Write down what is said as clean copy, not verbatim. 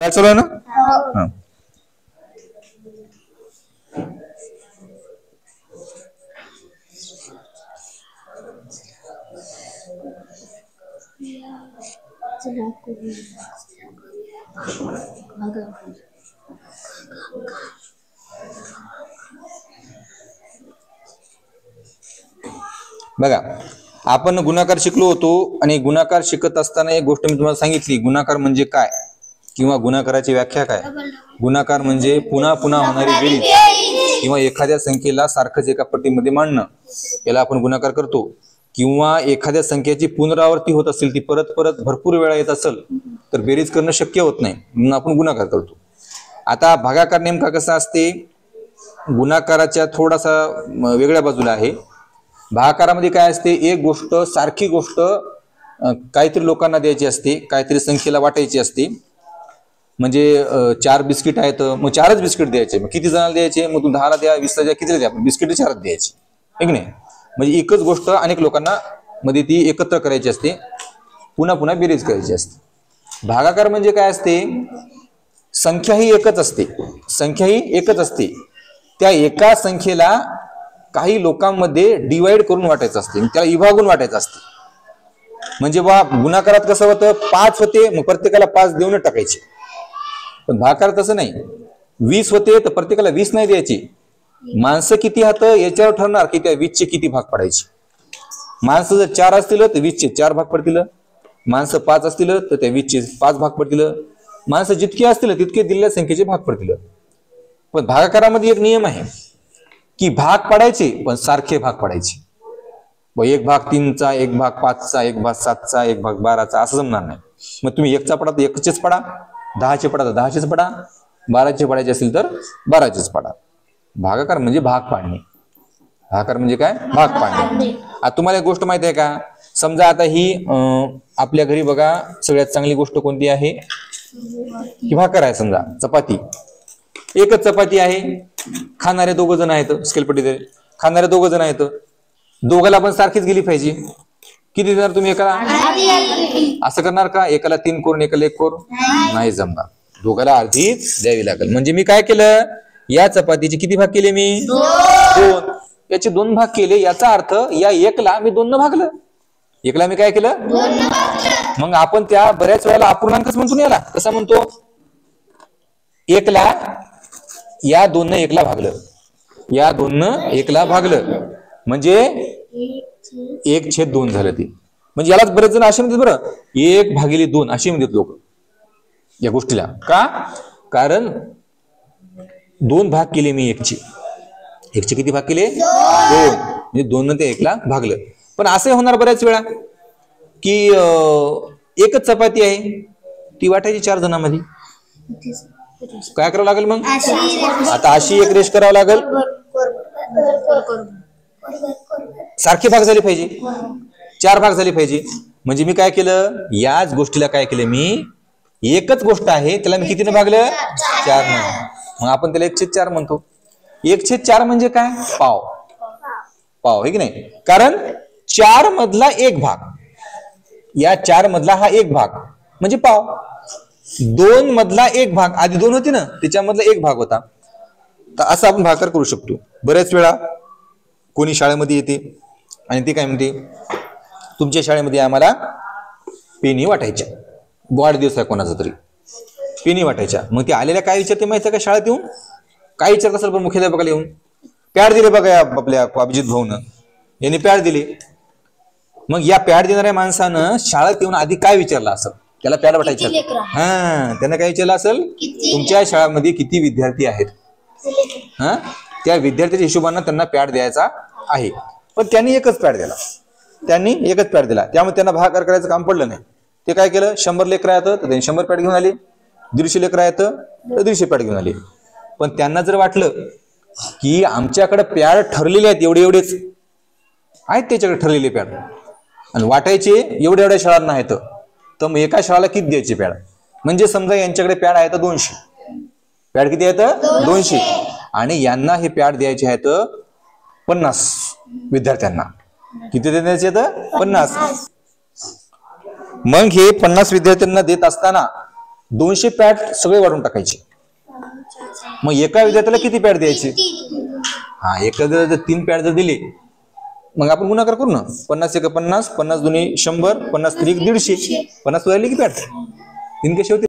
काय चालू आहे ना? हा. बघा, आपण गुणाकार शिकलो होतो आणि गुणाकार शिकत असताना एक गोष्ट मी तुम्हाला सांगितली, गुणाकार म्हणजे काय किंवा गुणाकाराची व्याख्या काय. गुणाकार म्हणजे पुन्हा पुन्हा होणारी बेरीज किंवा एखाद्या संख्येला सारखंच एका पट्टीमध्ये मांडणं, याला आपण गुणाकार करतो. किंवा एखाद्या संख्येची पुनरावृत्ती होत असेल, ती परत परत भरपूर वेळा येत असेल तर बेरीज करणं शक्य होत नाही, म्हणून आपण गुणाकार करतो. आता भागाकार नेमका कसा असते, गुणाकाराच्या थोडासा वेगळ्या बाजूला आहे. भागाकारामध्ये काय असते, एक गोष्ट सारखी गोष्ट काहीतरी लोकांना द्यायची असते, काहीतरी संख्येला वाटायची असते. म्हणजे 4 बिस्किट आहेत, मग 4च बिस्किट द्यायचे. मग किती जणांना द्यायचे, मग तू 10ला द्या, 20ला द्या, कितीला द्या, बिस्किट 4च द्यायची, है की नाही. म्हणजे एकच गोष्ट अनेक लोकांना मध्ये ती एकत्र करायची असते, पुन्हा पुन्हा बेरीज करायची असते. भागाकार म्हणजे काय असते, संख्या ही एकच असते, संख्या ही एकच असते. त्या एका संख्येला काही लोकांमध्ये डिवाइड करून वाटायचं असते, त्याला विभागून वाटायचं असते. म्हणजे बा गुणाकारात कसं होतं, 5 होते, मग प्रत्येकाला 5 देऊन टाकायचे. पण भागाकारात तसं नाही, 20 होते तर प्रत्येकाला 20 नाही द्यायची. माणसं किती हात याच्यावर ठरणार की त्या 20चे किती भाग पडायचे. माणसं जर 4 असतील तर 20चे 4 भाग पडतील, माणसं 5 असतील तर त्या 20चे 5 भाग पडतील, माणसं जितके असतील तितके दिलेल्या संख्येचे भाग पडतील. पण भागाकारामध्ये एक नियम आहे की भाग पडायचे पण सारखे भाग पडायचे. एक भाग 3चा, एक भाग 5चा, एक भाग 7चा, एक भाग 12चा, असं जमणार नाही. मग तुम्ही 1चा पडा तर 1चेच पडा, 10चे पडा तर 10चेच पडा, 12चे पडायचे असेल तर 12चेच पडा. भागाकार म्हणजे भाग पाडणे. भागाकार म्हणजे काय, भाग पाडणे. आता तुम्हाला एक गोष्ट माहित आहे का, समजा आता ही आपल्या घरी बघा सगळ्यात चांगली गोष्ट कोणती आहे की भाकर आहे. समजा चपाती, एकच चपाती आहे, खाणारे 2 जण आहेत, स्केलपट्टी खाणारे 2 जण आहेत, दोघाला पण सारखीच गेली पाहिजे. किती देणार तुम्ही एकाला, असं करणार का, एकाला 3 कोर एकाला 1 कोर, नाही जमणार, दोघाला अर्धीच द्यावी लागेल. म्हणजे मी काय केलं, या चपातीचे किती भाग केले मी, 2, याचे 2 भाग केले. याचा अर्थ या 1ला मी 2 न भागलं, 1ला मी काय केलं, 2 न भागलं. मग आपण त्या बऱ्याच वेळेला अपूर्णांकच म्हणतो, याला कसा म्हणतो, 1ला या 2 न 1ला भागलं, या 2 न 1ला भागलं, म्हणजे 1/2 झालं ते. म्हणजे यालाच बरेच जण असे म्हणतात बरं, 1/2 असे म्हणतात लोक या गोष्टीला. का, कारण 2 भाग केले मी 1चे किती भाग केले, 2, म्हणजे 2 न ते 1ला भागलं. पण असं होणार बऱ्याच वेळा की एकच चपाती आहे, ती वाटायची 4 जणांमध्ये, काय करावं लागेल मग, आता अशी एक रेष करावं लागेल, सारखे भाग झाले पाहिजे, 4 भाग झाले पाहिजे. म्हणजे मी काय केलं, याच गोष्टीला काय केलं मी, एकच गोष्ट आहे त्याला मी कितीने भागलं, 4 ने. मग आपण त्याला 1/4 म्हणतो. 1/4 म्हणजे काय, पाव, पाव आहे की नाही. कारण 4 मधला 1 भाग, या 4 मधला हा 1 भाग म्हणजे पाव. 2 मधला 1 भाग, आधी 2 होती ना, त्याच्यामधला 1 भाग होता. तर असं आपण भागाकार करू शकतो. बऱ्याच वेळा कोणी शाळेमध्ये येते आणि ते काय म्हणते, तुमच्या शाळेमध्ये आम्हाला पेनी वाटायच्या, वाढदिवस आहे कोणाचा तरी, पेनी वाटायच्या. मग ते आलेल्या काय विचारते माहिती आहे का, शाळेत येऊन काय विचारत असेल, पण मुख्याध्यापकाला येऊन पॅड दिले बघा आपल्या अभिजित भाऊनं, यांनी पॅड दिले. मग या पॅड देणाऱ्या माणसानं शाळेत येऊन आधी काय विचारलं असेल, त्याला पॅड वाटायचं, त्यानं काय विचारलं असेल, तुमच्या शाळेमध्ये किती विद्यार्थी आहेत, त्या विद्यार्थ्याच्या हिशोबाने त्यांना पॅड द्यायचा आहे. पण त्यांनी एकच पॅड दिला, त्यामुळे त्यांना भागाकार करायचं काम पडलं नाही. ते काय केलं, 100 लेकरं आहेत तर त्यांनी 100 पॅड घेऊन आले, 150 लेकरं आहेत तर 150 पॅड घेऊन आले. पण त्यांना जर वाटलं की आमच्याकडे पॅड ठरलेले आहेत, एवढेच आहेत त्याच्याकडे ठरलेले पॅड, आणि वाटायचे एवढ्या शाळांना आहेत, तर मग एका शाळेला किती द्यायचे पॅड. म्हणजे समजा यांच्याकडे पॅड आहेत 200, पॅड किती आहेत 200, आणि यांना हे पॅड द्यायचे आहेत 50 विद्यार्थ्यांना. किती द्यायचे आहेत 50. मग हे 50 विद्यार्थ्यांना देत असताना 200 पॅड सगळे वाढून टाकायचे. मग एका विद्यार्थ्याला किती पॅड द्यायचे? हा, एका विद्यार्थ्याला 3 पॅड जर दिले मग आपण गुणाकार करू ना. 50 × 50, 50 × 2 = 100, 50 × 3 = 150, 50 झाली की पॅड 3 कशी होती?